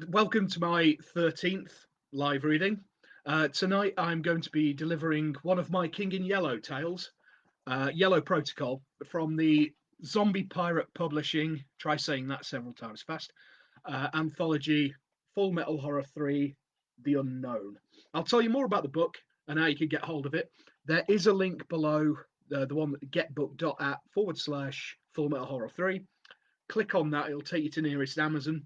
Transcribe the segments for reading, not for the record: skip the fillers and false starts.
Welcome to my 13th live reading. Tonight I'm going to be delivering one of my King in Yellow tales, Yellow Protocol, from the Zombie Pirate Publishing, try saying that several times fast, anthology Full Metal Horror 3 The Unknown. I'll tell you more about the book and how you can get hold of it. There is a link below, the one getbook.at / Full Metal Horror 3. Click on that, it'll take you to nearest Amazon.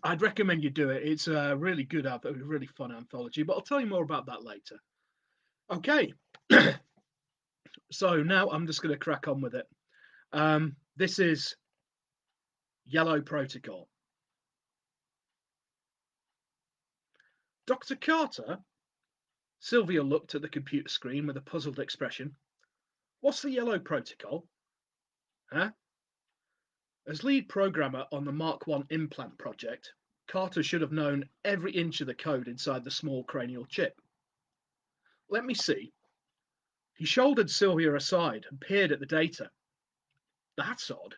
I'd recommend you do it. It's a really good, really fun anthology, but I'll tell you more about that later. Okay, so now I'm just going to crack on with it. This is Yellow Protocol. Dr. Carter? Sylvia looked at the computer screen with a puzzled expression. What's the Yellow Protocol? Huh? As lead programmer on the Mark I implant project, Carter should have known every inch of the code inside the small cranial chip. Let me see. He shouldered Sylvia aside and peered at the data. That's odd.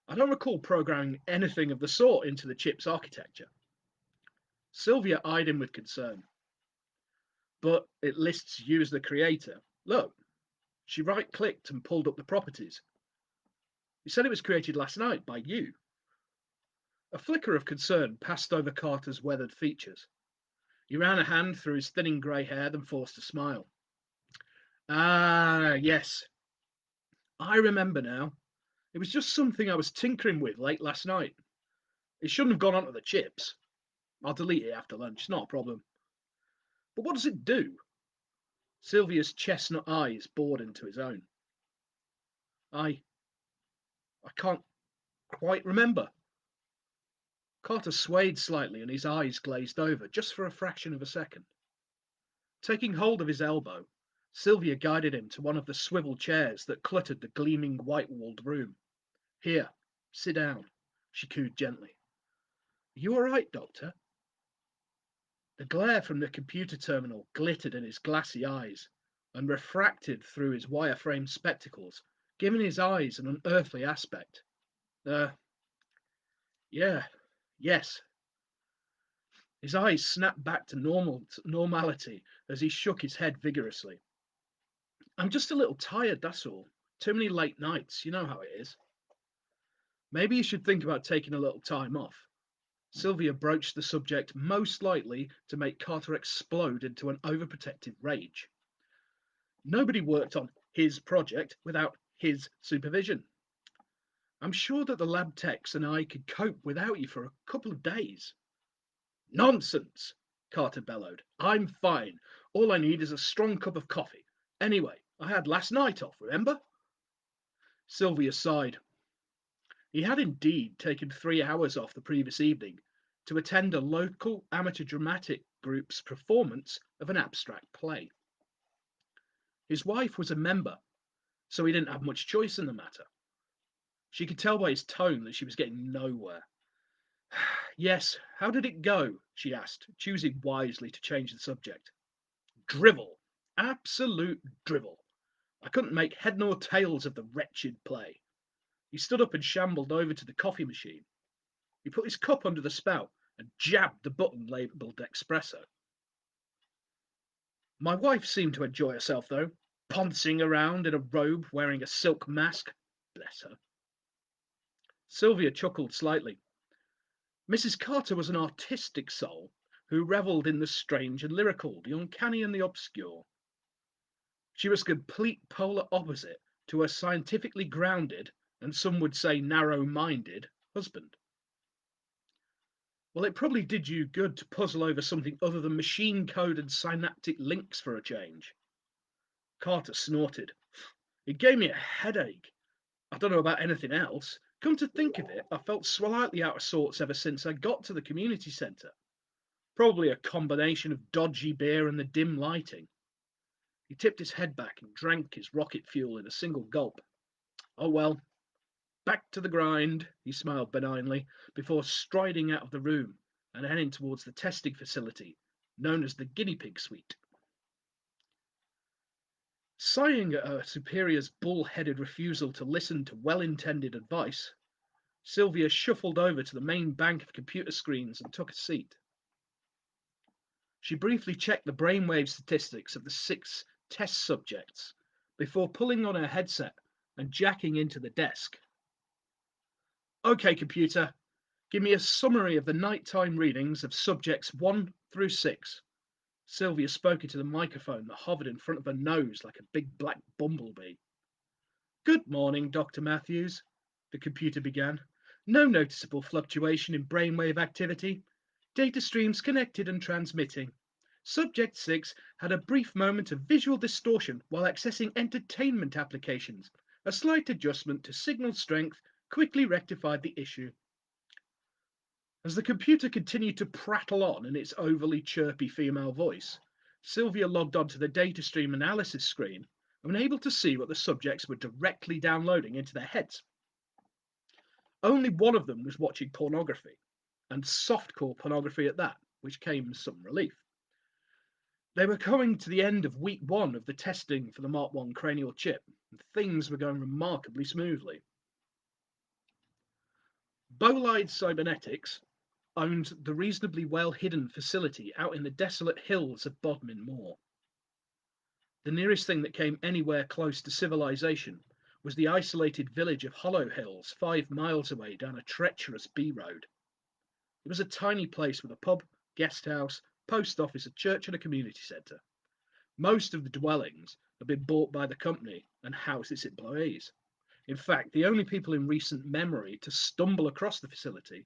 I don't recall programming anything of the sort into the chip's architecture. Sylvia eyed him with concern. But it lists you as the creator. Look, she right-clicked and pulled up the properties. You said it was created last night by you. A flicker of concern passed over Carter's weathered features. He ran a hand through his thinning grey hair, then forced a smile. Ah, yes. I remember now. It was just something I was tinkering with late last night. It shouldn't have gone onto the chips. I'll delete it after lunch, it's not a problem. But what does it do? Sylvia's chestnut eyes bored into his own. I can't quite remember. Carter swayed slightly and his eyes glazed over, just for a fraction of a second. Taking hold of his elbow, Sylvia guided him to one of the swivel chairs that cluttered the gleaming white-walled room. Here, sit down, she cooed gently. Are you all right, Doctor? The glare from the computer terminal glittered in his glassy eyes and refracted through his wire-framed spectacles, giving his eyes an unearthly aspect. Yeah, yes. His eyes snapped back to normality as he shook his head vigorously. I'm just a little tired, that's all. Too many late nights, you know how it is. Maybe you should think about taking a little time off. Sylvia broached the subject most likely to make Carter explode into an overprotective rage. Nobody worked on his project without his supervision. I'm sure that the lab techs and I could cope without you for a couple of days. Nonsense, Carter bellowed. I'm fine. All I need is a strong cup of coffee. Anyway, I had last night off, remember? Sylvia sighed. He had indeed taken 3 hours off the previous evening to attend a local amateur dramatic group's performance of an abstract play. His wife was a member, so he didn't have much choice in the matter. She could tell by his tone that she was getting nowhere. Yes, how did it go? She asked, choosing wisely to change the subject. Drivel. Absolute drivel. I couldn't make head nor tails of the wretched play. He stood up and shambled over to the coffee machine. He put his cup under the spout and jabbed the button labelled espresso. My wife seemed to enjoy herself, though, poncing around in a robe wearing a silk mask. Bless her. Sylvia chuckled slightly. Mrs. Carter was an artistic soul who revelled in the strange and lyrical, the uncanny and the obscure. She was a complete polar opposite to her scientifically grounded, and some would say narrow-minded, husband. Well, it probably did you good to puzzle over something other than machine code and synaptic links for a change. Carter snorted. It gave me a headache. I don't know about anything else. Come to think of it, I felt slightly out of sorts ever since I got to the community centre. Probably a combination of dodgy beer and the dim lighting. He tipped his head back and drank his rocket fuel in a single gulp. Oh well, back to the grind, he smiled benignly, before striding out of the room and heading towards the testing facility, known as the guinea pig suite. Sighing at her superior's bull-headed refusal to listen to well-intended advice, Sylvia shuffled over to the main bank of computer screens and took a seat. She briefly checked the brainwave statistics of the 6 test subjects before pulling on her headset and jacking into the desk. Okay, computer, give me a summary of the nighttime readings of subjects 1 through 6. Sylvia spoke into the microphone that hovered in front of her nose like a big black bumblebee. Good morning, Dr. Matthews, the computer began. No noticeable fluctuation in brainwave activity. Data streams connected and transmitting. Subject 6 had a brief moment of visual distortion while accessing entertainment applications. A slight adjustment to signal strength quickly rectified the issue. As the computer continued to prattle on in its overly chirpy female voice, Sylvia logged onto the data stream analysis screen and was able to see what the subjects were directly downloading into their heads. Only one of them was watching pornography, and softcore pornography at that, which came as some relief. They were coming to the end of week 1 of the testing for the Mark I cranial chip, and things were going remarkably smoothly. Bolide Cybernetics owned the reasonably well-hidden facility out in the desolate hills of Bodmin Moor. The nearest thing that came anywhere close to civilization was the isolated village of Hollow Hills, 5 miles away down a treacherous B-road. It was a tiny place with a pub, guest house, post office, a church and a community centre. Most of the dwellings had been bought by the company and housed its employees. In fact, the only people in recent memory to stumble across the facility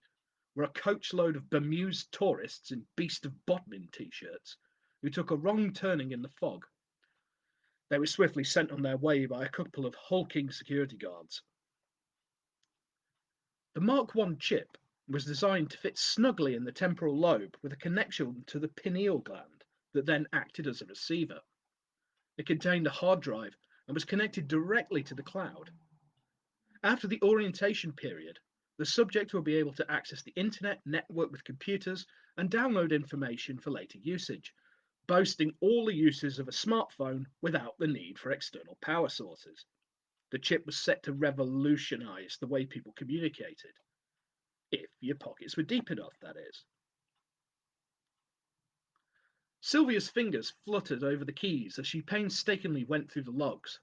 were a coachload of bemused tourists in Beast of Bodmin t-shirts who took a wrong turning in the fog. They were swiftly sent on their way by a couple of hulking security guards. The Mark I chip was designed to fit snugly in the temporal lobe with a connection to the pineal gland that then acted as a receiver. It contained a hard drive and was connected directly to the cloud. After the orientation period, the subject will be able to access the internet, network with computers, and download information for later usage, boasting all the uses of a smartphone without the need for external power sources. The chip was set to revolutionize the way people communicated. If your pockets were deep enough, that is. Sylvia's fingers fluttered over the keys as she painstakingly went through the logs.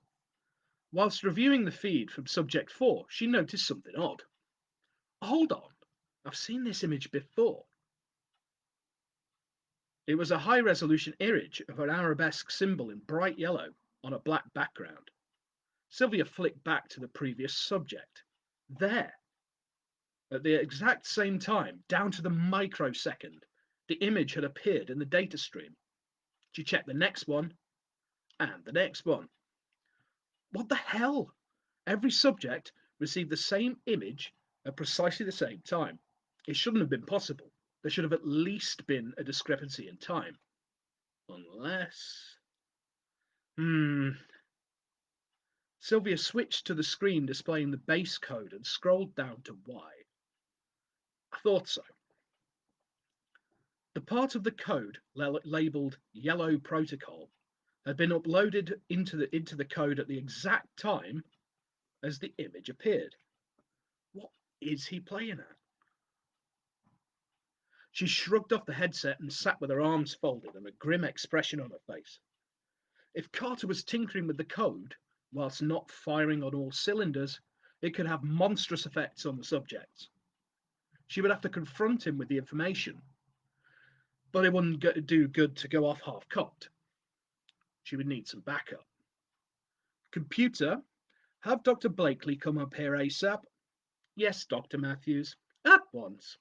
Whilst reviewing the feed from Subject 4, she noticed something odd. Hold on, I've seen this image before. It was a high-resolution image of an arabesque symbol in bright yellow on a black background. Sylvia flicked back to the previous subject. There, at the exact same time, down to the microsecond, the image had appeared in the data stream. She checked the next one, and the next one. What the hell? Every subject received the same image at precisely the same time. It shouldn't have been possible. There should have at least been a discrepancy in time. Unless... Sylvia switched to the screen displaying the base code and scrolled down to Y. I thought so. The part of the code labelled Yellow Protocol had been uploaded into the code at the exact time as the image appeared. What is he playing at? She shrugged off the headset and sat with her arms folded and a grim expression on her face. If Carter was tinkering with the code, whilst not firing on all cylinders, it could have monstrous effects on the subjects. She would have to confront him with the information, but it wouldn't do good to go off half-cocked. She would need some backup. Computer, have Dr. Blakely come up here ASAP. Yes, Dr. Matthews, at once.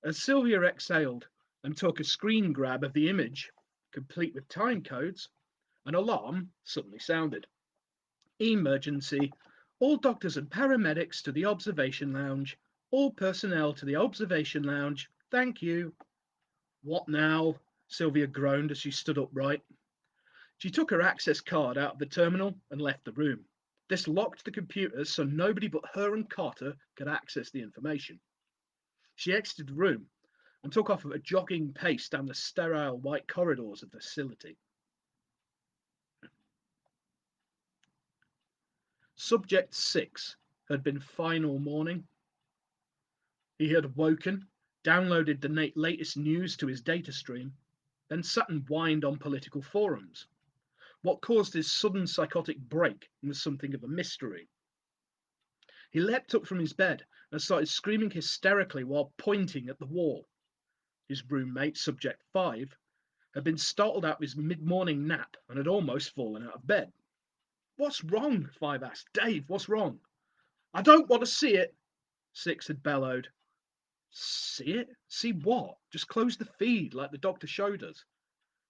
As Sylvia exhaled and took a screen grab of the image, complete with time codes, an alarm suddenly sounded. Emergency. All doctors and paramedics to the observation lounge. All personnel to the observation lounge. Thank you. What now? Sylvia groaned as she stood upright. She took her access card out of the terminal and left the room. This locked the computers so nobody but her and Carter could access the information. She exited the room and took off at a jogging pace down the sterile white corridors of the facility. Subject 6 had been fine all morning. He had woken, downloaded the latest news to his data stream, then sat and whined on political forums. What caused his sudden psychotic break was something of a mystery. He leapt up from his bed and started screaming hysterically while pointing at the wall. His roommate, Subject 5, had been startled out of his mid-morning nap and had almost fallen out of bed. "What's wrong?" 5 asked. "Dave, what's wrong?" "I don't want to see it," 6 had bellowed. "See it? See what? Just close the feed like the doctor showed us."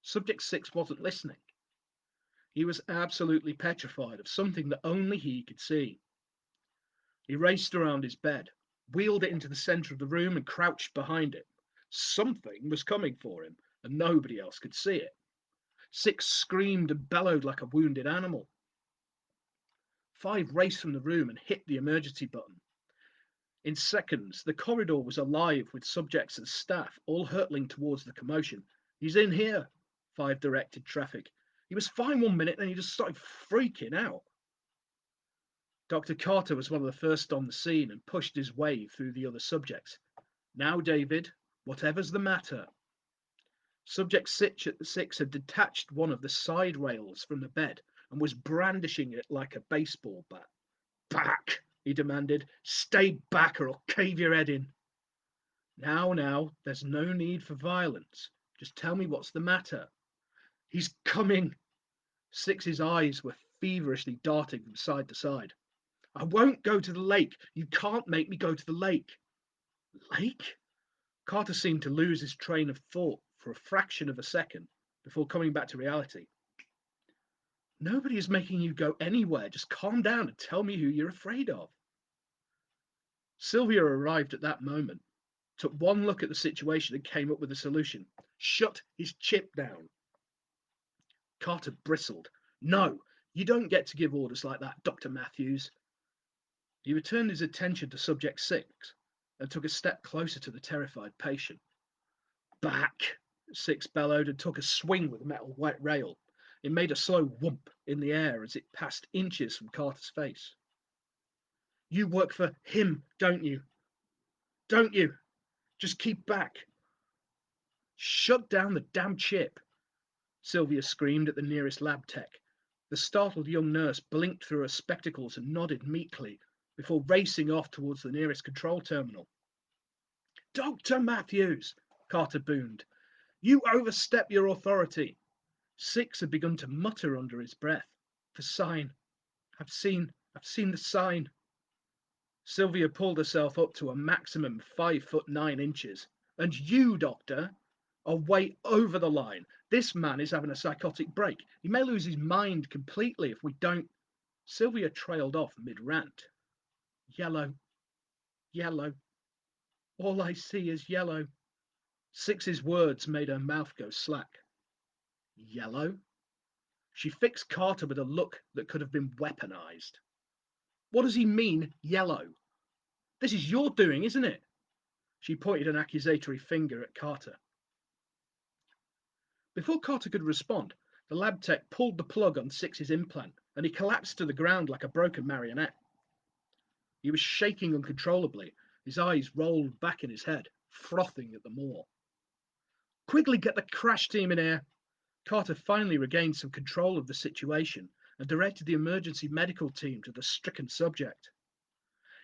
Subject 6 wasn't listening. He was absolutely petrified of something that only he could see. He raced around his bed, wheeled it into the centre of the room, and crouched behind it. Something was coming for him, and nobody else could see it. 6 screamed and bellowed like a wounded animal. 5 raced from the room and hit the emergency button. In seconds, the corridor was alive with subjects and staff, all hurtling towards the commotion. "He's in here," 5 directed traffic. "He was fine one minute, then he just started freaking out." Dr. Carter was one of the first on the scene and pushed his way through the other subjects. "Now, David, whatever's the matter?" Subject 6 had detached one of the side rails from the bed and was brandishing it like a baseball bat. "Back!" he demanded. "Stay back or I'll cave your head in." Now, there's no need for violence. Just tell me what's the matter." "He's coming." 6's eyes were feverishly darting from side to side. "I won't go to the lake. You can't make me go to the lake." "Lake?" Carter seemed to lose his train of thought for a fraction of a second before coming back to reality. "Nobody is making you go anywhere. Just calm down and tell me who you're afraid of." Sylvia arrived at that moment, took one look at the situation and came up with a solution. "Shut his chip down." Carter bristled. "No, you don't get to give orders like that, Dr. Matthews." He returned his attention to Subject 6 and took a step closer to the terrified patient. "Back!" 6 bellowed and took a swing with the metal white rail. It made a slow whoomp in the air as it passed inches from Carter's face. "You work for him, don't you? Don't you? Just keep back." "Shut down the damn chip," Sylvia screamed at the nearest lab tech. The startled young nurse blinked through her spectacles and nodded meekly before racing off towards the nearest control terminal. "Dr. Matthews," Carter boomed, "you overstep your authority." 6 had begun to mutter under his breath. "The sign. I've seen the sign." Sylvia pulled herself up to a maximum 5'9". "And you, doctor, are way over the line. This man is having a psychotic break. He may lose his mind completely if we don't." Sylvia trailed off mid-rant. "Yellow, yellow. All I see is yellow." 6's words made her mouth go slack. "Yellow?" She fixed Carter with a look that could have been weaponized. "What does he mean, yellow? This is your doing, isn't it?" She pointed an accusatory finger at Carter. Before Carter could respond, the lab tech pulled the plug on 6's implant, and he collapsed to the ground like a broken marionette. He was shaking uncontrollably, his eyes rolled back in his head, frothing at the maw. "Quickly get the crash team in here." Carter finally regained some control of the situation and directed the emergency medical team to the stricken subject.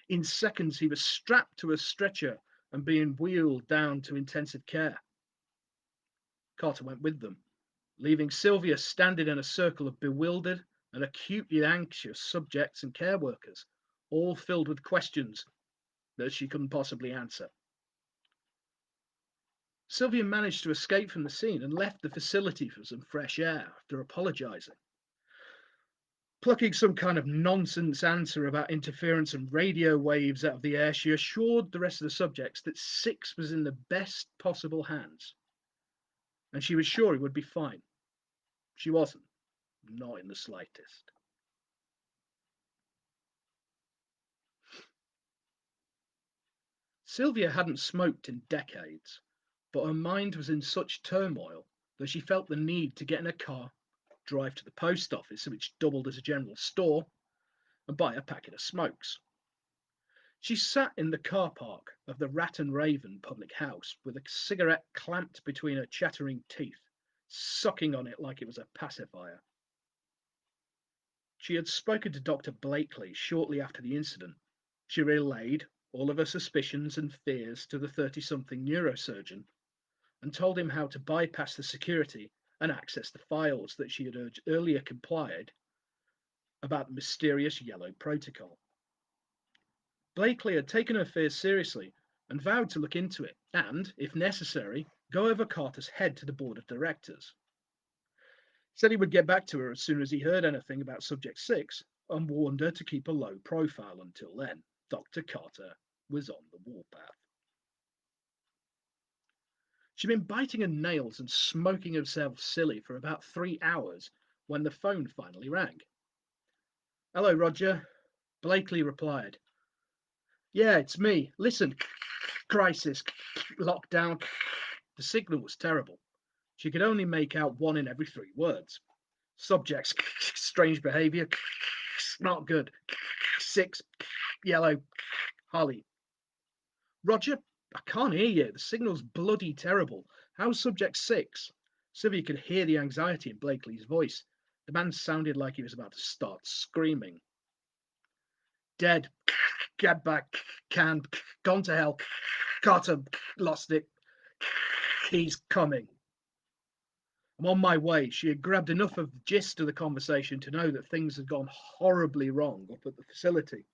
In seconds, he was strapped to a stretcher and being wheeled down to intensive care. Carter went with them, leaving Sylvia standing in a circle of bewildered and acutely anxious subjects and care workers, all filled with questions that she couldn't possibly answer. Sylvia managed to escape from the scene and left the facility for some fresh air after apologizing. Plucking some kind of nonsense answer about interference and radio waves out of the air, she assured the rest of the subjects that 6 was in the best possible hands, and she was sure he would be fine. She wasn't, not in the slightest. Sylvia hadn't smoked in decades, but her mind was in such turmoil that she felt the need to get in a car, drive to the post office, which doubled as a general store, and buy a packet of smokes. She sat in the car park of the Rat and Raven public house with a cigarette clamped between her chattering teeth, sucking on it like it was a pacifier. She had spoken to Dr. Blakely shortly after the incident. She relayed all of her suspicions and fears to the 30-something neurosurgeon and told him how to bypass the security and access the files that she had earlier complied about the mysterious yellow protocol. Blakely had taken her fears seriously and vowed to look into it and, if necessary, go over Carter's head to the board of directors. Said he would get back to her as soon as he heard anything about Subject 6 and warned her to keep a low profile until then. Dr. Carter was on the warpath. She'd been biting her nails and smoking herself silly for about 3 hours when the phone finally rang. "Hello, Roger," Blakely replied. "Yeah, it's me. Listen, crisis, lockdown." The signal was terrible. She could only make out one in every 3 words. Subjects, strange behavior, not good. 6, yellow, Holly. "Roger, I can't hear you. The signal's bloody terrible. How's Subject 6? Sylvia could hear the anxiety in Blakely's voice. The man sounded like he was about to start screaming. "Dead. Get back. Can. Gone to hell. Carter. Lost it. He's coming." "I'm on my way." She had grabbed enough of the gist of the conversation to know that things had gone horribly wrong up at the facility.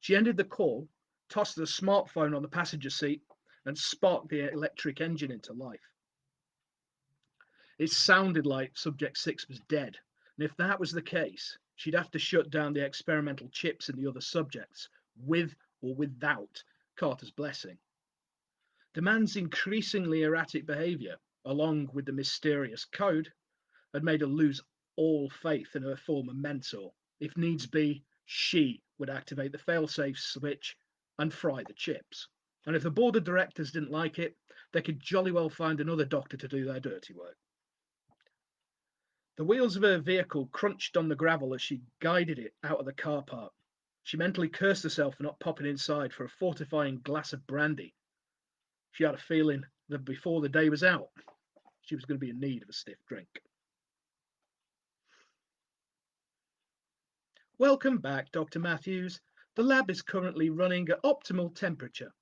She ended the call, tossed the smartphone on the passenger seat, and sparked the electric engine into life. It sounded like Subject 6 was dead, and if that was the case, she'd have to shut down the experimental chips in the other subjects, with or without Carter's blessing. The man's increasingly erratic behavior, along with the mysterious code, had made her lose all faith in her former mentor. If needs be, she would activate the failsafe switch and fry the chips. And if the board of directors didn't like it, they could jolly well find another doctor to do their dirty work. The wheels of her vehicle crunched on the gravel as she guided it out of the car park. She mentally cursed herself for not popping inside for a fortifying glass of brandy. She had a feeling that before the day was out, she was going to be in need of a stiff drink. "Welcome back, Dr. Matthews. The lab is currently running at optimal temperature,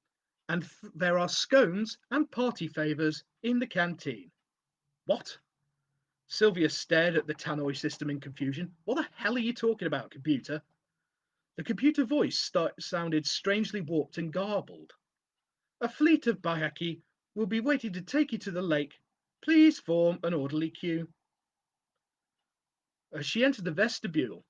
and there are scones and party favours in the canteen." "What?" Sylvia stared at the tannoy system in confusion. "What the hell are you talking about, computer?" The computer voice sounded strangely warped and garbled. "A fleet of Bayaki will be waiting to take you to the lake. Please form an orderly queue." As she entered the vestibule,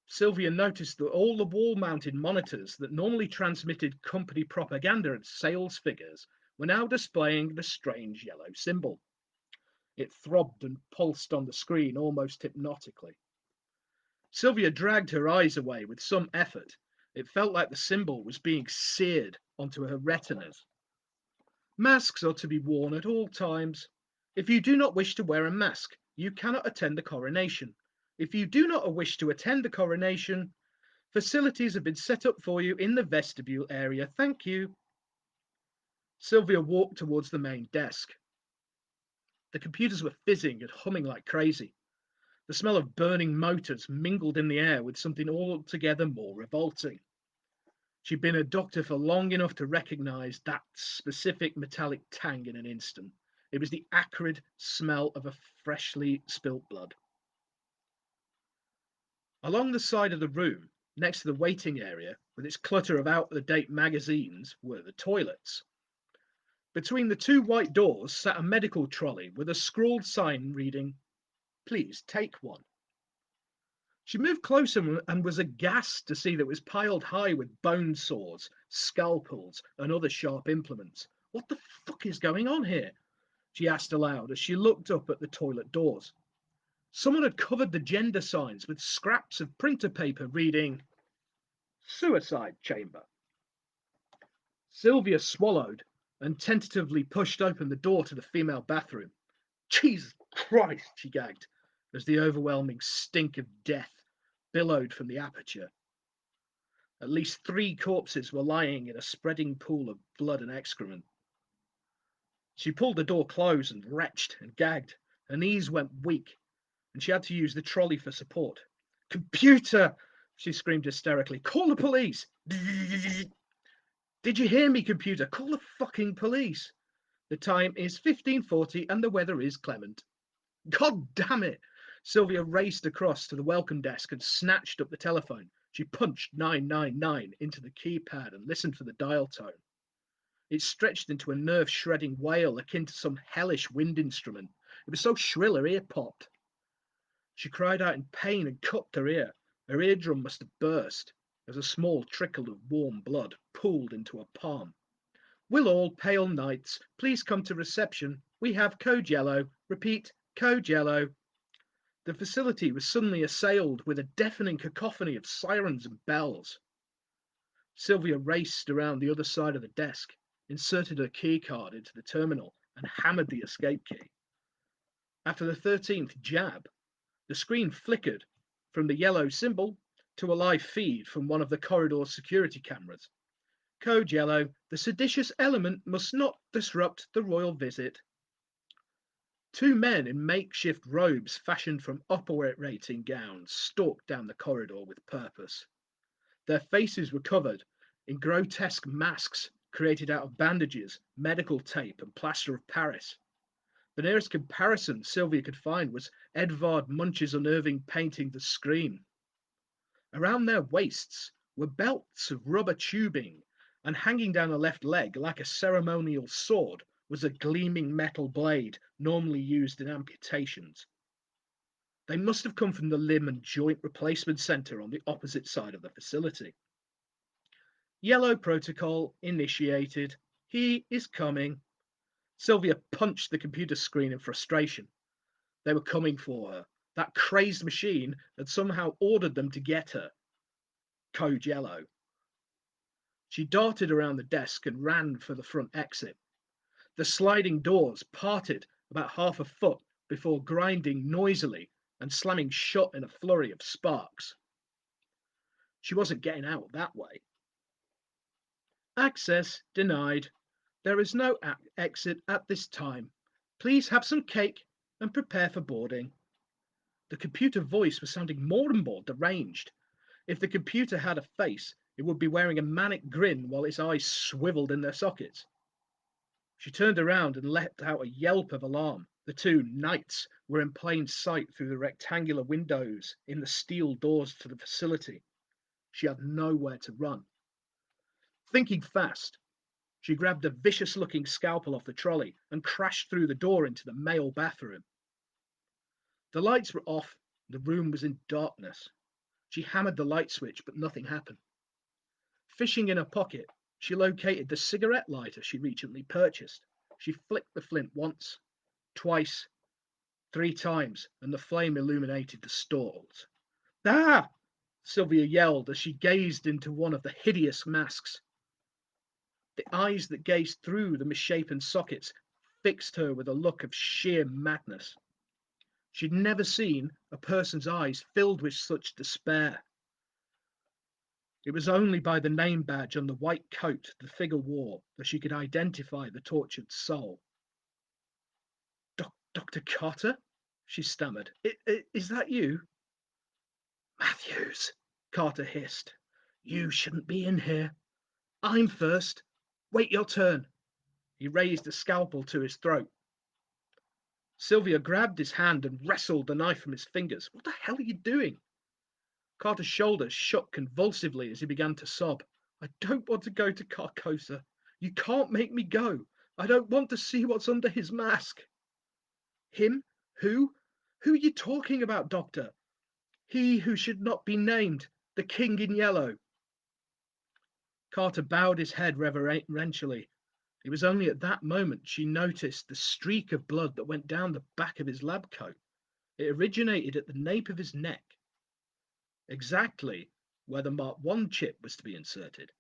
Sylvia noticed that all the wall-mounted monitors that normally transmitted company propaganda and sales figures were now displaying the strange yellow symbol. It throbbed and pulsed on the screen almost hypnotically. Sylvia dragged her eyes away with some effort. It felt like the symbol was being seared onto her retinas. "Masks are to be worn at all times. If you do not wish to wear a mask, you cannot attend the coronation. If you do not wish to attend the coronation, facilities have been set up for you in the vestibule area. Thank you." Sylvia walked towards the main desk. The computers were fizzing and humming like crazy. The smell of burning motors mingled in the air with something altogether more revolting. She'd been a doctor for long enough to recognize that specific metallic tang in an instant. It was the acrid smell of a freshly spilt blood. Along the side of the room, next to the waiting area, with its clutter of out-of-date magazines, were the toilets. Between the 2 white doors sat a medical trolley with a scrawled sign reading, "Please take one." She moved closer and was aghast to see that it was piled high with bone saws, scalpels, and other sharp implements. "What the fuck is going on here?" she asked aloud as she looked up at the toilet doors. Someone had covered the gender signs with scraps of printer paper reading, "Suicide Chamber." Sylvia swallowed and tentatively pushed open the door to the female bathroom. "Jesus Christ," she gagged, as the overwhelming stink of death billowed from the aperture. At least 3 corpses were lying in a spreading pool of blood and excrement. She pulled the door close and retched and gagged. Her knees went weak, and she had to use the trolley for support. Computer! She screamed hysterically. Call the police! Did you hear me, computer? Call the fucking police! The time is 15:40 and the weather is clement. God damn it! Sylvia raced across to the welcome desk and snatched up the telephone. She punched 999 into the keypad and listened for the dial tone. It stretched into a nerve-shredding wail akin to some hellish wind instrument. It was so shrill her ear popped. She cried out in pain and cupped her ear. Her eardrum must have burst as a small trickle of warm blood pooled into her palm. Will all pale knights please come to reception? We have code yellow. Repeat, code yellow. The facility was suddenly assailed with a deafening cacophony of sirens and bells. Sylvia raced around the other side of the desk, inserted her keycard into the terminal, and hammered the escape key. After the 13th jab, the screen flickered from the yellow symbol to a live feed from one of the corridor security cameras. Code yellow, the seditious element must not disrupt the royal visit. 2 men in makeshift robes fashioned from operating gowns stalked down the corridor with purpose. Their faces were covered in grotesque masks created out of bandages, medical tape, and plaster of Paris. The nearest comparison Sylvia could find was Edvard Munch's unnerving painting The Scream. Around their waists were belts of rubber tubing, and hanging down the left leg like a ceremonial sword was a gleaming metal blade normally used in amputations. They must have come from the limb and joint replacement centre on the opposite side of the facility. Yellow protocol initiated. He is coming. Sylvia punched the computer screen in frustration. They were coming for her. That crazed machine had somehow ordered them to get her. Code yellow. She darted around the desk and ran for the front exit. The sliding doors parted about half a foot before grinding noisily and slamming shut in a flurry of sparks. She wasn't getting out that way. Access denied. There is no exit at this time. Please have some cake and prepare for boarding. The computer voice was sounding more and more deranged. If the computer had a face, it would be wearing a manic grin while its eyes swiveled in their sockets. She turned around and let out a yelp of alarm. The 2 knights were in plain sight through the rectangular windows in the steel doors to the facility. She had nowhere to run. Thinking fast, she grabbed a vicious-looking scalpel off the trolley and crashed through the door into the male bathroom. The lights were off. The room was in darkness. She hammered the light switch, but nothing happened. Fishing in her pocket, she located the cigarette lighter she recently purchased. She flicked the flint once, twice, 3 times, and the flame illuminated the stalls. Ah! Sylvia yelled as she gazed into one of the hideous masks. The eyes that gazed through the misshapen sockets fixed her with a look of sheer madness. She'd never seen a person's eyes filled with such despair. It was only by the name badge on the white coat the figure wore that she could identify the tortured soul. Dr. Carter? She stammered. Is that you? Matthews, Carter hissed. You shouldn't be in here. I'm first. Wait your turn. He raised the scalpel to his throat. Sylvia grabbed his hand and wrestled the knife from his fingers. What the hell are you doing? Carter's shoulders shook convulsively as he began to sob. I don't want to go to Carcosa. You can't make me go. I don't want to see what's under his mask. Him? Who? Who are you talking about, Doctor? He who should not be named, the King in Yellow. Carter bowed his head reverentially. It was only at that moment she noticed the streak of blood that went down the back of his lab coat. It originated at the nape of his neck, exactly where the Mark I chip was to be inserted.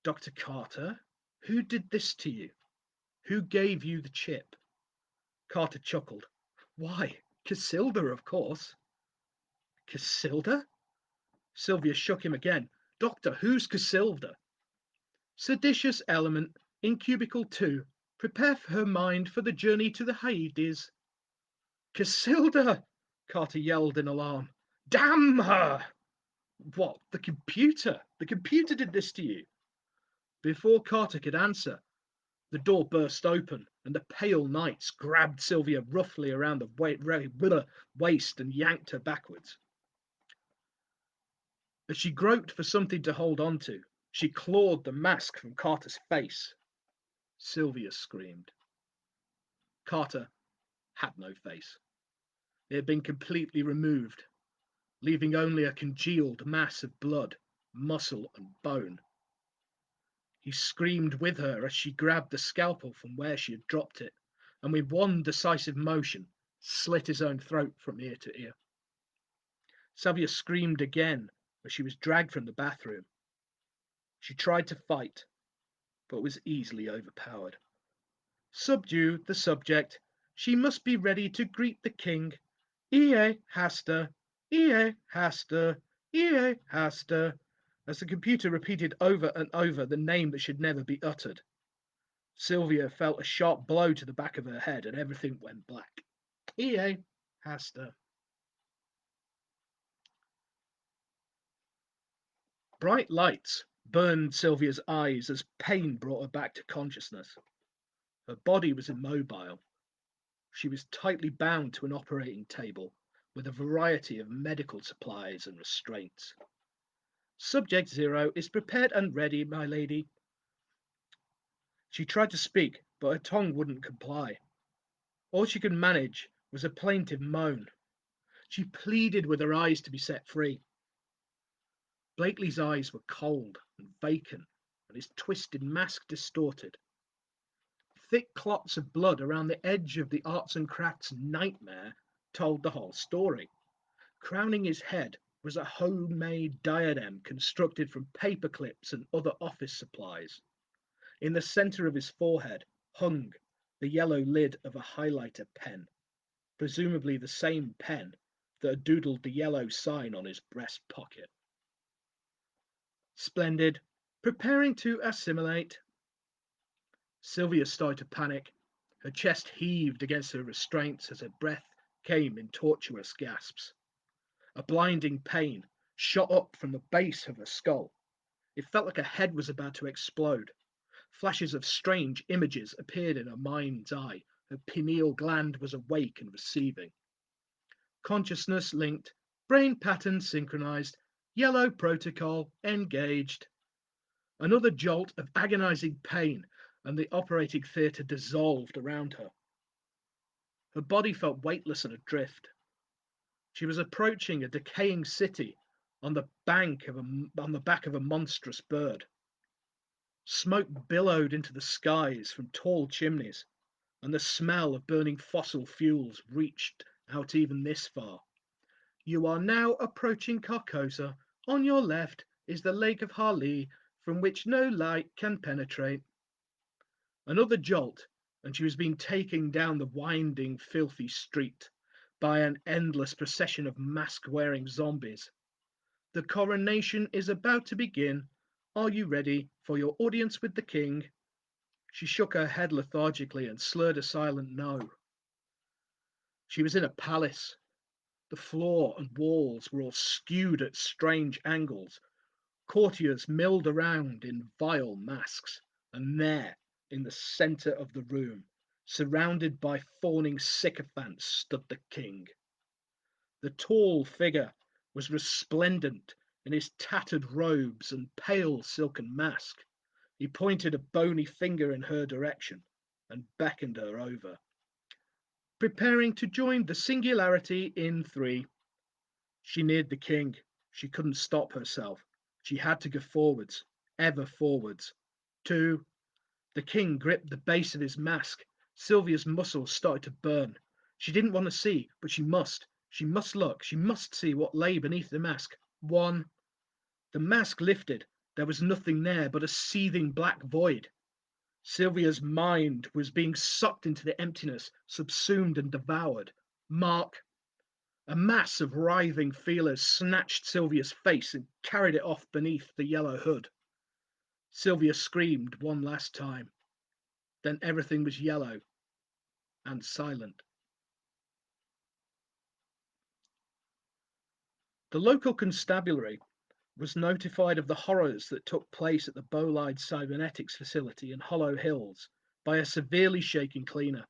Dr. Carter, who did this to you? Who gave you the chip? Carter chuckled. Why, Casilda, of course. Casilda? Sylvia shook him again. Doctor, who's Casilda? Seditious element in cubicle 2. Prepare her mind for the journey to the Hyades. Casilda! Carter yelled in alarm. Damn her! What, the computer? The computer did this to you? Before Carter could answer, the door burst open, and the pale knights grabbed Sylvia roughly around the waist and yanked her backwards. As she groped for something to hold on to, she clawed the mask from Carter's face. Sylvia screamed. Carter had no face. It had been completely removed, leaving only a congealed mass of blood, muscle, and bone. He screamed with her as she grabbed the scalpel from where she had dropped it, and with one decisive motion, slit his own throat from ear to ear. Sylvia screamed again as she was dragged from the bathroom. She tried to fight, but was easily overpowered. Subdue the subject. She must be ready to greet the king. Ea Hasta, Ea Hasta, Ea Hasta, as the computer repeated over and over the name that should never be uttered. Sylvia felt a sharp blow to the back of her head and everything went black. Ea Hasta. Bright lights burned Sylvia's eyes as pain brought her back to consciousness. Her body was immobile. She was tightly bound to an operating table with a variety of medical supplies and restraints. Subject 0 is prepared and ready, my lady. She tried to speak, but her tongue wouldn't comply. All she could manage was a plaintive moan. She pleaded with her eyes to be set free. Blakely's eyes were cold and vacant, and his twisted mask distorted. Thick clots of blood around the edge of the arts and crafts nightmare told the whole story. Crowning his head was a homemade diadem constructed from paper clips and other office supplies. In the center of his forehead hung the yellow lid of a highlighter pen, presumably the same pen that had doodled the yellow sign on his breast pocket. Splendid. Preparing to assimilate. Sylvia started to panic. Her chest heaved against her restraints as her breath came in tortuous gasps. A blinding pain shot up from the base of her skull. It felt like her head was about to explode. Flashes of strange images appeared in her mind's eye. Her pineal gland was awake and receiving. Consciousness linked, brain patterns synchronized, yellow protocol engaged. Another jolt of agonizing pain, and the operating theatre dissolved around her. Her body felt weightless and adrift. She was approaching a decaying city on the back of a monstrous bird. Smoke billowed into the skies from tall chimneys, and the smell of burning fossil fuels reached out even this far. You are now approaching Carcosa. On your left is the Lake of Harley, from which no light can penetrate. Another jolt, and she was being taken down the winding, filthy street by an endless procession of mask-wearing zombies. The coronation is about to begin. Are you ready for your audience with the king? She shook her head lethargically and slurred a silent no. She was in a palace. The floor and walls were all skewed at strange angles. Courtiers milled around in vile masks, and there, in the centre of the room, surrounded by fawning sycophants, stood the king. The tall figure was resplendent in his tattered robes and pale silken mask. He pointed a bony finger in her direction and beckoned her over. Preparing to join the singularity in 3. She neared the king. She couldn't stop herself. She had to go forwards, ever forwards. 2. The king gripped the base of his mask. Sylvia's muscles started to burn. She didn't want to see, but she must. She must look. She must see what lay beneath the mask. 1. The mask lifted. There was nothing there but a seething black void. Sylvia's mind was being sucked into the emptiness, subsumed and devoured. Mark. A mass of writhing feelers snatched Sylvia's face and carried it off beneath the yellow hood. Sylvia screamed one last time. Then everything was yellow and silent. The local constabulary was notified of the horrors that took place at the Bolide Cybernetics facility in Hollow Hills by a severely shaken cleaner.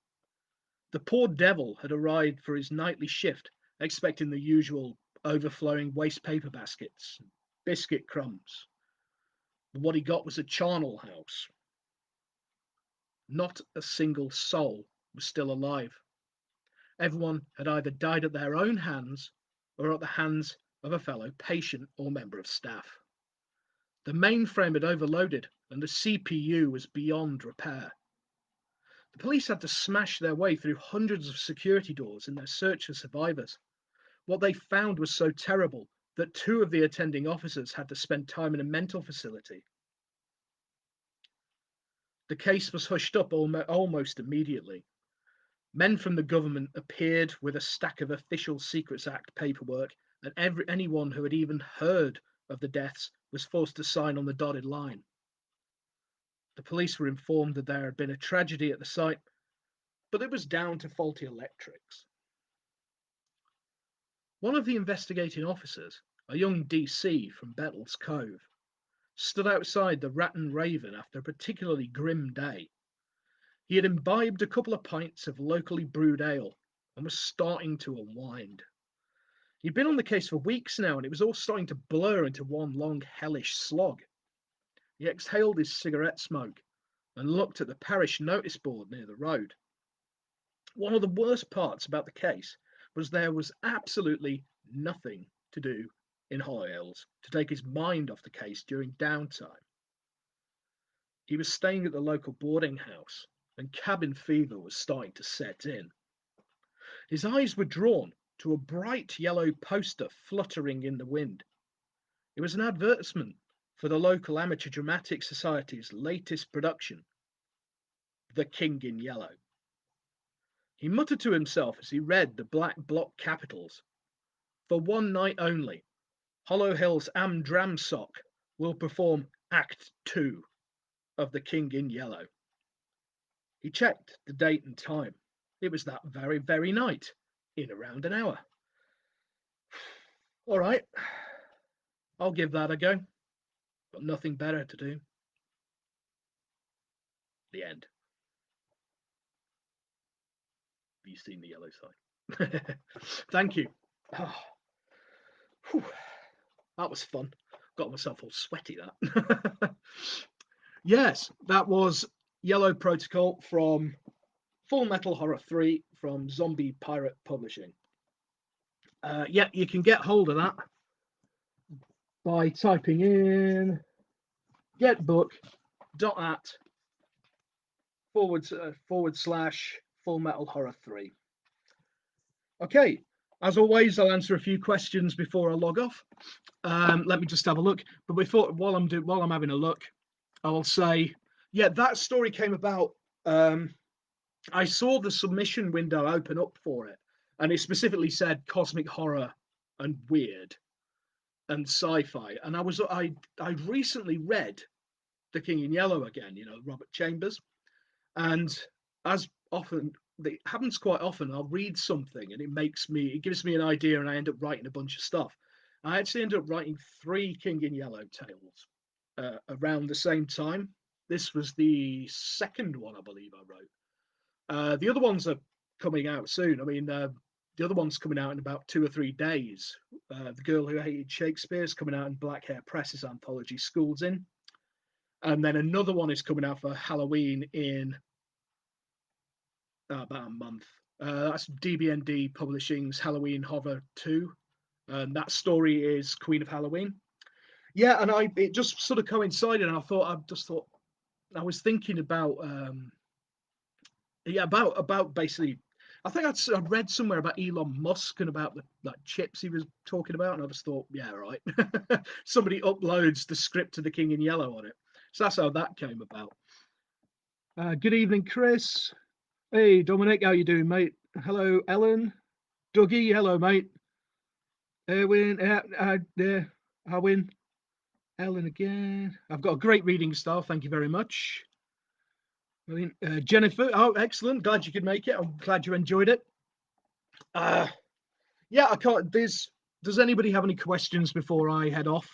The poor devil had arrived for his nightly shift, expecting the usual overflowing waste paper baskets, biscuit crumbs. But what he got was a charnel house. Not a single soul was still alive. Everyone had either died at their own hands or at the hands of a fellow patient or member of staff. The mainframe had overloaded and the CPU was beyond repair. The police had to smash their way through hundreds of security doors in their search for survivors. What they found was so terrible that 2 of the attending officers had to spend time in a mental facility. The case was hushed up almost immediately. Men from the government appeared with a stack of Official Secrets Act paperwork, and anyone who had even heard of the deaths was forced to sign on the dotted line. The police were informed that there had been a tragedy at the site, but it was down to faulty electrics. One of the investigating officers, a young DC from Bettles Cove, stood outside the Rat and Raven after a particularly grim day. He had imbibed a couple of pints of locally brewed ale and was starting to unwind. He'd been on the case for weeks now, and it was all starting to blur into one long hellish slog. He exhaled his cigarette smoke and looked at the parish notice board near the road. One of the worst parts about the case was there was absolutely nothing to do in Hollow Hills to take his mind off the case during downtime. He was staying at the local boarding house, and cabin fever was starting to set in. His eyes were drawn to a bright yellow poster fluttering in the wind. It was an advertisement for the local Amateur Dramatic Society's latest production, The King in Yellow. He muttered to himself as he read the black block capitals. For one night only, Hollow Hills Am Dram Sock will perform Act 2 of The King in Yellow. He checked the date and time. It was that very, very night, in around an hour. All right, I'll give that a go. Got nothing better to do. The end. Have you seen the yellow sign? Thank you. Oh, that was fun. Got myself all sweaty, that. Yes, that was Yellow Protocol from Full Metal Horror 3 from Zombie Pirate Publishing. Yeah, you can get hold of that by typing in getbook.at / Full Metal Horror 3. Okay, as always, I'll answer a few questions before I log off. Let me just have a look. But while I'm having a look, I'll say, yeah, that story came about. I saw the submission window open up for it, and it specifically said cosmic horror and weird and sci-fi. And I recently read The King in Yellow again, Robert Chambers, and as often it happens quite often, I'll read something and it gives me an idea, and I end up writing a bunch of stuff. I actually ended up writing 3 King in Yellow tales around the same time. This was the second one, I believe, I wrote. The other ones are coming out soon. I mean, the other one's coming out in about 2 or 3 days. The Girl Who Hated Shakespeare is coming out in Black Hair Press's anthology Schools In. And then another one is coming out for Halloween in about a month. That's DBND Publishing's Halloween Horror 2. And that story is Queen of Halloween. Yeah, and it just sort of coincided, and I was thinking about about basically, I think I read somewhere about Elon Musk and about the chips he was talking about, and I just thought, yeah, right. Somebody uploads the script to The King in Yellow on it. So that's how that came about. Good evening, Chris. Hey, Dominic, how you doing, mate? Hello, Ellen. Dougie, hello, mate. Erwin, Owen, Ellen again. I've got a great reading style. Thank you very much. Brilliant. Jennifer, oh, excellent. Glad you could make it. I'm glad you enjoyed it. Yeah, I can't. Does anybody have any questions before I head off?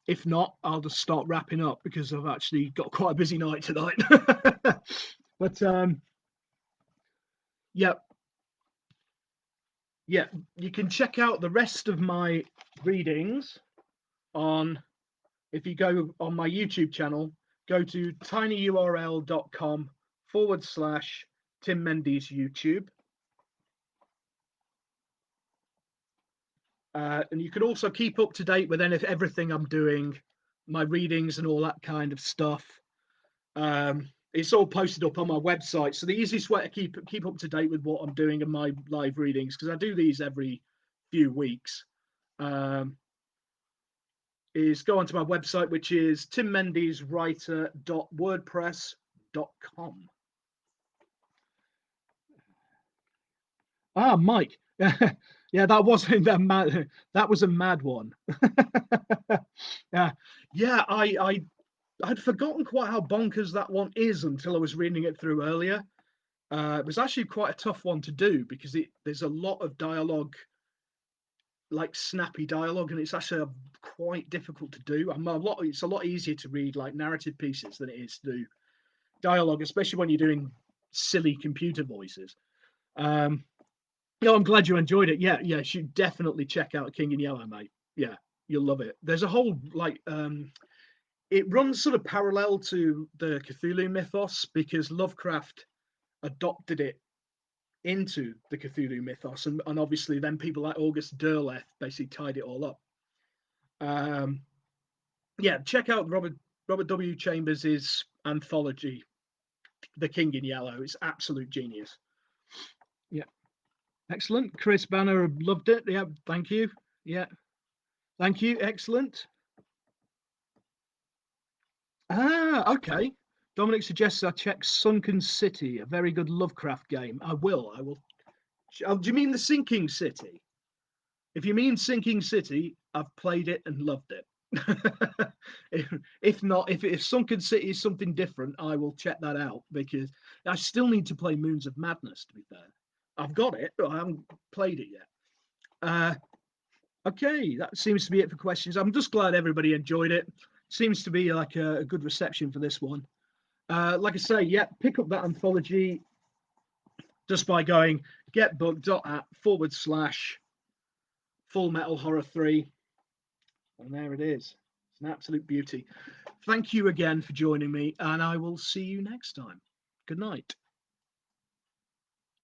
If not, I'll just start wrapping up because I've actually got quite a busy night tonight. But yeah, yeah, you can check out the rest of my readings on, if you go on my YouTube channel, go to tinyurl.com/Tim Mendees YouTube. And you can also keep up to date with everything I'm doing, my readings and all that kind of stuff. It's all posted up on my website. So the easiest way to keep up to date with what I'm doing in my live readings, because I do these every few weeks, is go onto my website, which is timmendeeswriter.wordpress.com. Ah, Mike. Yeah, that wasn't a mad. That was a mad one. Yeah, yeah. I'd forgotten quite how bonkers that one is until I was reading it through earlier. It was actually quite a tough one to do because there's a lot of dialogue, like snappy dialogue, and it's actually quite difficult to do. It's a lot easier to read like narrative pieces than it is to do dialogue, especially when you're doing silly computer voices. I'm glad you enjoyed it. Yeah, yeah, you should definitely check out King in Yellow, mate. Yeah, you'll love it. There's a whole it runs sort of parallel to the Cthulhu mythos because Lovecraft adopted it into the Cthulhu mythos, and obviously then people like August Derleth basically tied it all up. Yeah, check out Robert W. Chambers' anthology, The King in Yellow. It's absolute genius. Yeah, excellent. Chris Banner loved it. Yeah, thank you. Yeah, thank you. Excellent. Ah, okay. Dominic suggests I check Sunken City, a very good Lovecraft game. I will. I will. Oh, do you mean the Sinking City? If you mean Sinking City, I've played it and loved it. if not, if Sunken City is something different, I will check that out because I still need to play Moons of Madness. To be fair, I've got it, but I haven't played it yet. Okay, that seems to be it for questions. I'm just glad everybody enjoyed it. Seems to be like a good reception for this one. Like I say, yeah, pick up that anthology just by going getbook.at/Full Metal Horror 3. And there it is. It's an absolute beauty. Thank you again for joining me, and I will see you next time. Good night.